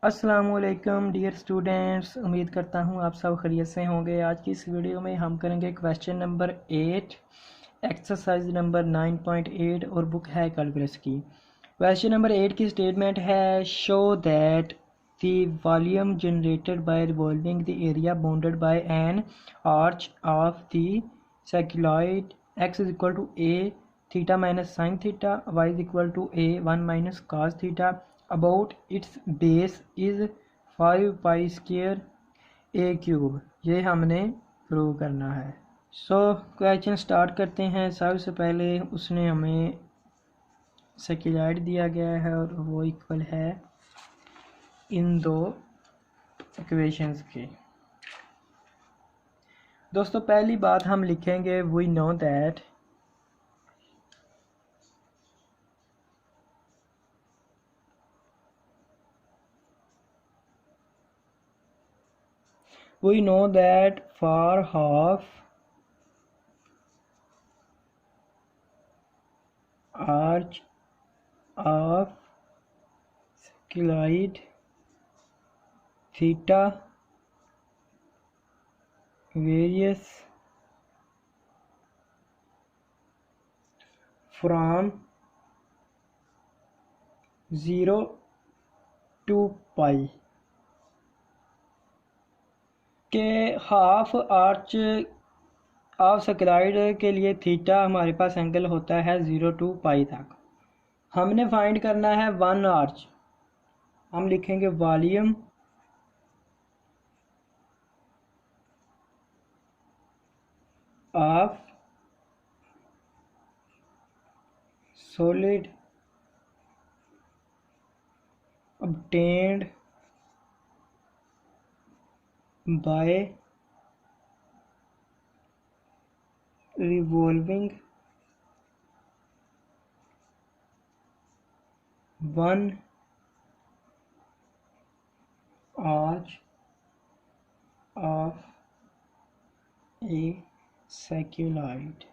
अस्सलामुअलैकुम dear students, उम्मीद करता हूँ आप सब खैरियत से होंगे। आज की इस वीडियो में हम करेंगे क्वेश्चन नंबर 8 एक्सरसाइज नंबर 9.8 और बुक है कैलकुलस की। क्वेश्चन नंबर 8 की स्टेटमेंट है show that the volume generated by revolving the area bounded by an arch of the cycloid x is equal to a theta minus sine theta y is equal to a 1 minus cos theta about its base is 5 pi square a cube। ये हमने prove करना है। Question start करते हैं। सबसे पहले उसने हमें साइक्लॉइड दिया गया है और वो इक्वल है इन दो इक्वेशंस के। दोस्तों पहली बात हम लिखेंगे we know that for half arch of cycloid theta varies from 0 to pi के हाफ आर्च ऑफ साइक्लॉइड के लिए थीटा हमारे पास एंगल होता है 0 to पाई तक। हमने फाइंड करना है वन आर्च। हम लिखेंगे volume of solid obtained by revolving one arch of a cycloid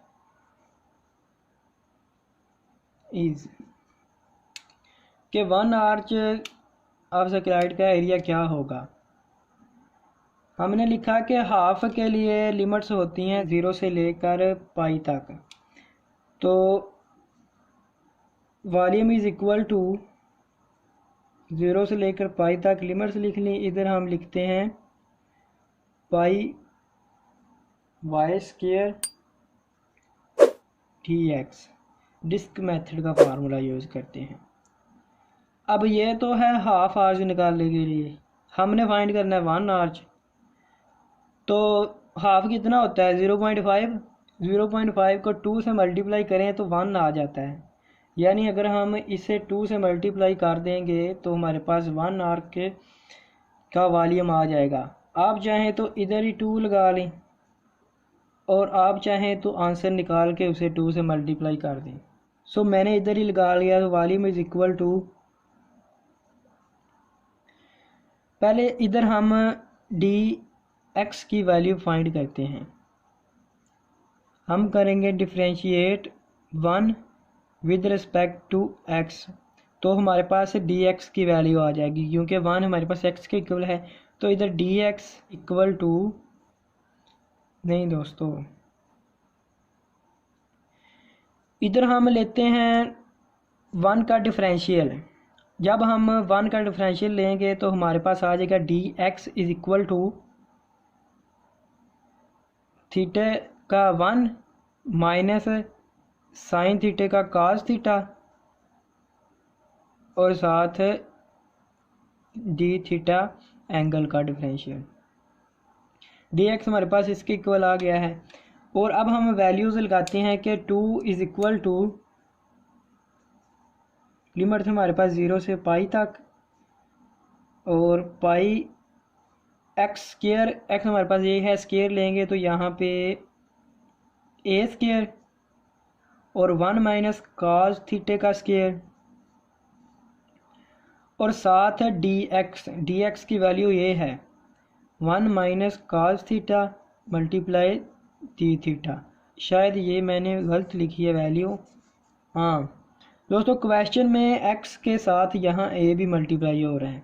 is के वन आर्च ऑफ साइक्लॉइड का एरिया क्या होगा। हमने लिखा कि हाफ के लिए लिमिट्स होती हैं 0 से लेकर पाई तक, तो वॉल्यूम इज इक्वल टू 0 से लेकर पाई तक लिमिट्स लिख ली। इधर हम लिखते हैं pi y square dx, disk method का फार्मूला यूज़ करते हैं। अब ये तो है हाफ आर्च निकालने के लिए, हमने फाइंड करना है वन आर्च। तो हाफ कितना होता है 0.5। 0.5 को 2 से मल्टीप्लाई करें तो 1 आ जाता है, यानी अगर हम इसे 2 से मल्टीप्लाई कर देंगे तो हमारे पास 1 आर्क का वॉल्यूम आ जाएगा। आप चाहें तो इधर ही 2 लगा लें और आप चाहें तो आंसर निकाल के उसे 2 से मल्टीप्लाई कर दें। मैंने इधर ही लगा लिया। तो वॉल्यूम इज इक्वल टू, पहले इधर हम dx की वैल्यू फाइंड करते हैं। हम करेंगे differentiate 1 with respect to x, तो हमारे पास dx की वैल्यू आ जाएगी क्योंकि 1 हमारे पास x के इक्वल है। तो इधर dx इक्वल टू, नहीं दोस्तों, इधर हम लेते हैं 1 का डिफरेंशियल। जब हम 1 का डिफरेंशियल लेंगे तो हमारे पास आ जाएगा dx is equal to theta का 1 माइनस साइन थीटे का cos थीटा और साथ डी थीटा एंगल का डिफरेंशियल। dx हमारे पास इसके इक्वल आ गया है। और अब हम वैल्यूज़ लगाते हैं कि 2 इज़ इक्वल टू, लिमिट हमारे पास 0 से पाई तक और पाई एक्स स्क्वायर, एक्स हमारे पास ये है, स्क्वायर लेंगे तो यहाँ पे ए स्क्वायर और 1 माइनस cos थीटे का स्क्वायर और साथ dx की वैल्यू ये है 1 minus cos theta multiply D theta. शायद ये मैंने गलत लिखी है वैल्यू। हाँ दोस्तों, क्वेश्चन में x के साथ यहाँ a भी मल्टीप्लाई हो रहा है।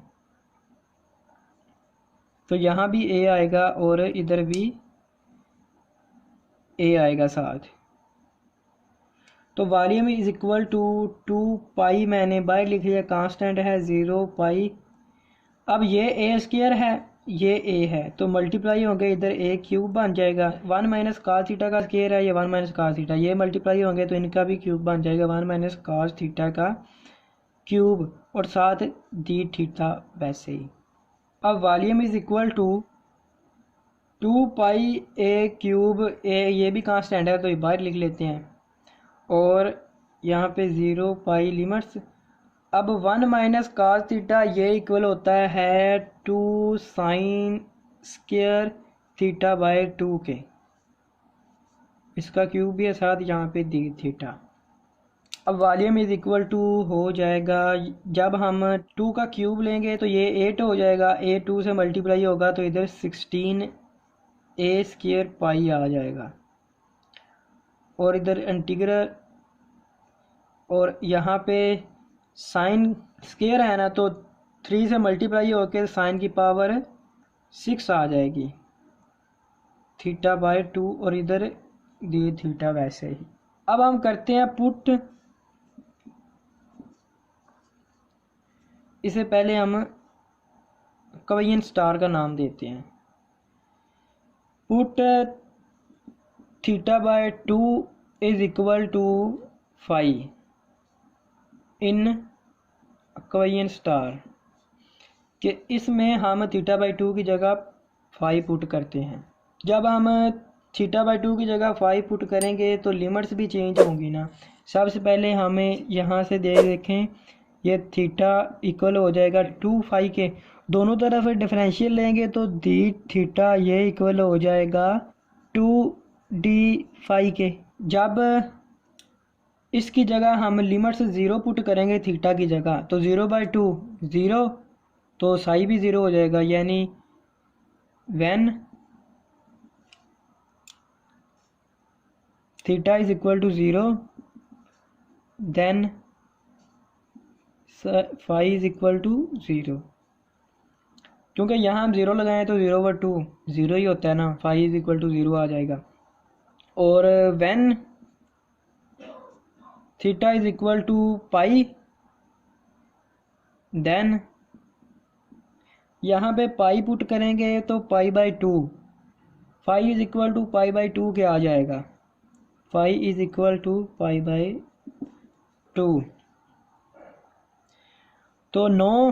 तो यहाँ भी ए आएगा और इधर भी ए आएगा साथ। तो वॉल्यूम इज इक्वल टू 2 पाई, मैंने बाहर लिख लिया, कांस्टेंट है 0 पाई। अब ये ए स्क्वायर है, ये ए है, तो मल्टीप्लाई होंगे, इधर ए क्यूब बन जाएगा। 1 माइनस कास थीटा का स्क्वायर है, ये 1 माइनस कास थीटा, ये मल्टीप्लाई होंगे तो इनका भी क्यूब बन जाएगा, 1 माइनस कास थीटा का क्यूब, और साथ डी थीटा वैसे ही। अब volume is equal to 2 pi a cube, a ये भी कांस्टेंट है तो ये बाहर लिख लेते हैं, और यहाँ पे 0 पाई लिमिट्स। अब 1 माइनस कास थीटा ये इक्वल होता है 2 साइन स्क्वायर थीटा बाय 2 के, इसका क्यूब भी है साथ, यहाँ पे दी थीटा। अब वॉल्यूम इज इक्वल टू हो जाएगा, जब हम 2 का क्यूब लेंगे तो ये 8 हो जाएगा, ए 2 से मल्टीप्लाई होगा तो इधर 16 ए स्क्वायर पाई आ जाएगा, और इधर इंटीग्रल, और यहाँ पे साइन स्क्वायर है ना, तो 3 से मल्टीप्लाई होकर साइन की पावर 6 आ जाएगी, थीटा बाय 2, और इधर दी थीटा वैसे ही। अब हम करते हैं पुट, इससे पहले हम कवेरियन स्टार का नाम देते हैं। Put theta by 2 is equal to 5 in कवेरियन स्टार, कि इसमें हम थीटा बाय 2 की जगह 5 पुट करते हैं। जब हम थीटा बाय 2 की जगह 5 पुट करेंगे तो लिमिट्स भी चेंज होंगी ना। सबसे पहले हमें यहाँ से देखें, ये थीटा इक्वल हो जाएगा 2 पाई के, दोनों तरफ डिफरेंशियल लेंगे तो डी थीटा ये इक्वल हो जाएगा 2d के। जब इसकी जगह हम लिमिट्स 0 पुट करेंगे थीटा की जगह, तो 0/2 0, तो साई भी 0 हो जाएगा, यानी when theta is equal to 0 then phi is equal to 0। क्योंकि यहाँ हम 0 लगाएं तो 0/2 0 ही होता है ना, फाई इज इक्वल टू 0 आ जाएगा। और when theta is equal to pi, then यहाँ पे पाई पुट करेंगे तो पाई/2, फाई इज इक्वल टू पाई/2 के आ जाएगा, फाई इज इक्वल टू पाई/2। तो no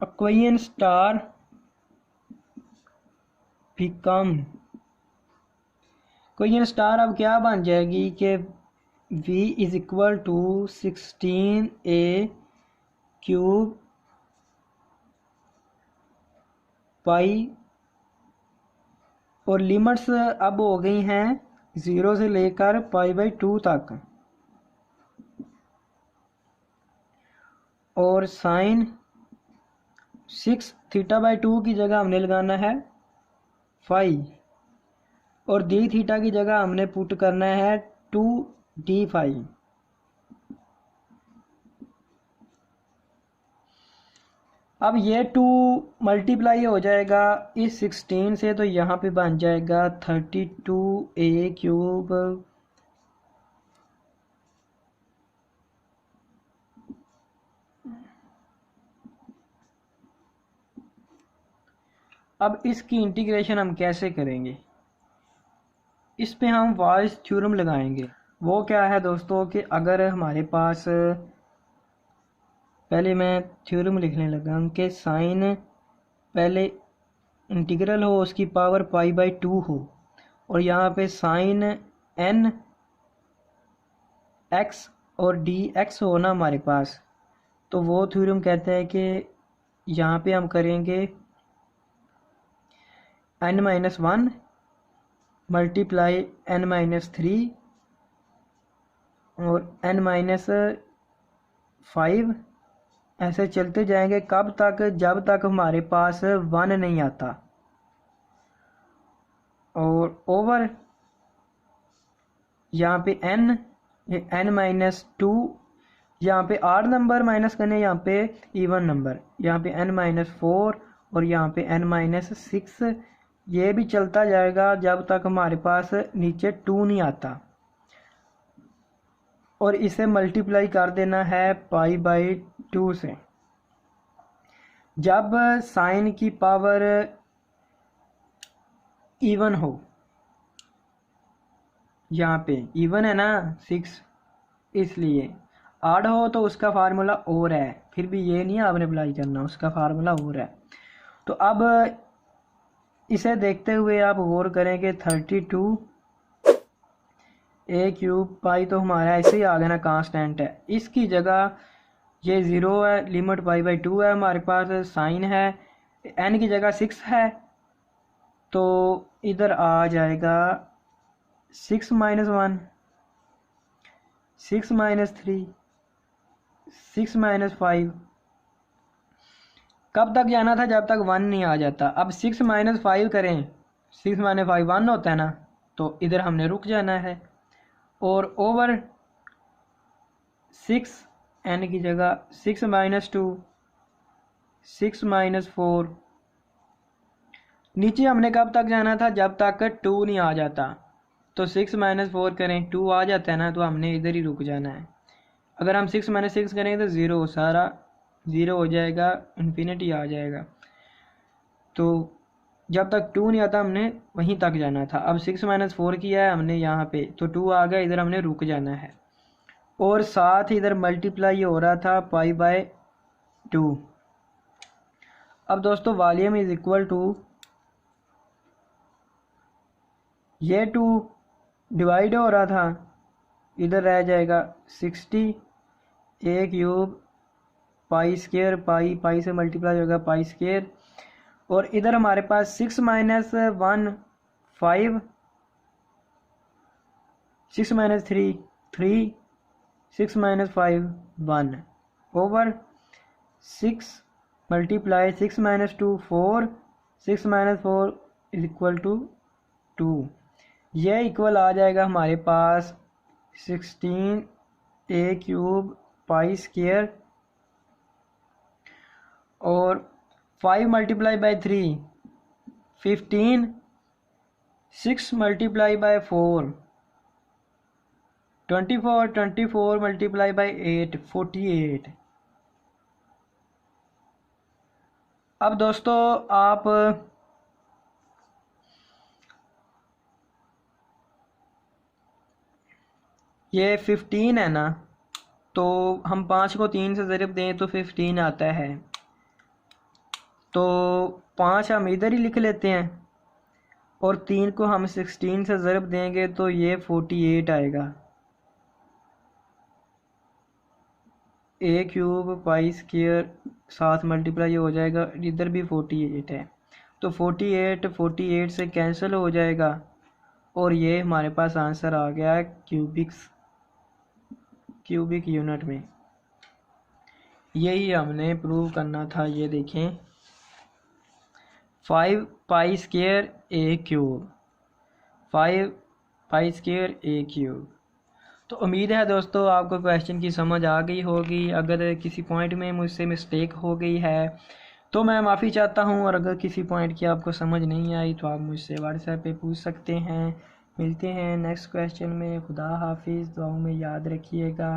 aquarian star become, aquarian star अब क्या बन जाएगी कि v is equal to 16a cube pi, और लिमिट्स अब हो गई हैं 0 से लेकर पाई/2 तक, और साइन 6 थीटा/2 की जगह हमने लगाना है फाई, और डी थीटा की जगह हमने पुट करना है 2d फाई। अब ये 2 मल्टीप्लाई हो जाएगा इस 16 से, तो यहाँ पे बन जाएगा 32a क्यूब अब इसकी इंटीग्रेशन हम कैसे करेंगे, इस पे हम वाइज थ्योरम लगाएंगे। वो क्या है दोस्तों कि अगर हमारे पास, पहले मैं थ्योरम लिखने लगा कि साइन पहले इंटीग्रल हो, उसकी पावर पाई/2 हो, और यहाँ पे साइन n x और dx हो ना हमारे पास, तो वो थ्योरम कहते हैं कि यहाँ पे हम करेंगे n-1 मल्टीप्लाई n-3 और n-5, ऐसे चलते जाएंगे कब तक, जब तक हमारे पास 1 नहीं आता, और ओवर यहाँ पे n, ये n-2, यहाँ पे आड नंबर माइनस करने, यहाँ पे इवन नंबर, यहाँ पे n-4 और यहाँ पे n-6, ये भी चलता जाएगा जब तक हमारे पास नीचे 2 नहीं आता, और इसे मल्टीप्लाई कर देना है π/2 से। जब साइन की पावर इवन हो, यहाँ पे इवन है ना 6, इसलिए आड हो तो उसका फार्मूला और है, फिर भी ये नहीं आपने अप्लाई करना, उसका फार्मूला और है। तो अब इसे देखते हुए आप गौर करेंगे 32 a³ पाई तो हमारा ऐसे ही आ गया ना, कांस्टेंट है। इसकी जगह ये 0 है, लिमिट π/2 है, हमारे पास साइन है, n की जगह 6 है, तो इधर आ जाएगा 6 - 1, 6 - 3, 6 - 5। कब तक जाना था? जब तक 1 नहीं आ जाता। अब 6 - 5 करें, 6 - 5 1 होता है ना, तो इधर हमने रुक जाना है, और ओवर 6, n की जगह 6 - 2, 6 - 4। नीचे हमने कब तक जाना था? जब तक 2 नहीं आ जाता। तो 6 - 4 करें, 2 आ जाता है ना, तो हमने इधर ही रुक जाना है। अगर हम 6 - 6 करें तो 0, सारा 0 हो जाएगा, इन्फिनिटी आ जाएगा। तो जब तक 2 नहीं आता हमने वहीं तक जाना था। अब 6 - 4 किया है हमने यहाँ पे, तो 2 आ गया, इधर हमने रुक जाना है। और साथ इधर मल्टीप्लाई हो रहा था π/2। अब दोस्तों वॉल्यूम इज इक्वल टू, ये 2 डिवाइड हो रहा था, इधर रह जाएगा 60 a³ π², पाई से मल्टीप्लाई होगा π², और इधर हमारे पास 6 - 1 5, 6 - 3 3, 6 - 5 1, over 6 multiply 6 - 2 4, 6 - 4 is equal to 2। ये इक्वल आ जाएगा हमारे पास 16 a³ π², और 5 × 3 15, 6 × 4 24, 24 × 8 48। अब दोस्तों आप ये 15 है ना, तो हम 5 को 3 से ज़रिब दें तो 15 आता है, तो 5 हम इधर ही लिख लेते हैं, और 3 को हम 16 से ज़रिब देंगे तो ये 48 आएगा। a³ π² साथ मल्टीप्लाई हो जाएगा, इधर भी 48 है, तो 48 से कैंसिल हो जाएगा, और ये हमारे पास आंसर आ गया है क्यूबिक यूनिट में। यही हमने प्रूव करना था। ये देखें 5 π² a³, 5 π² a³। तो उम्मीद है दोस्तों आपको क्वेश्चन की समझ आ गई होगी। अगर किसी पॉइंट में मुझसे मिस्टेक हो गई है तो मैं माफ़ी चाहता हूं, और अगर किसी पॉइंट की आपको समझ नहीं आई तो आप मुझसे व्हाट्सएप पे पूछ सकते हैं। मिलते हैं नेक्स्ट क्वेश्चन में। खुदा हाफिज़, दुआओं में याद रखिएगा।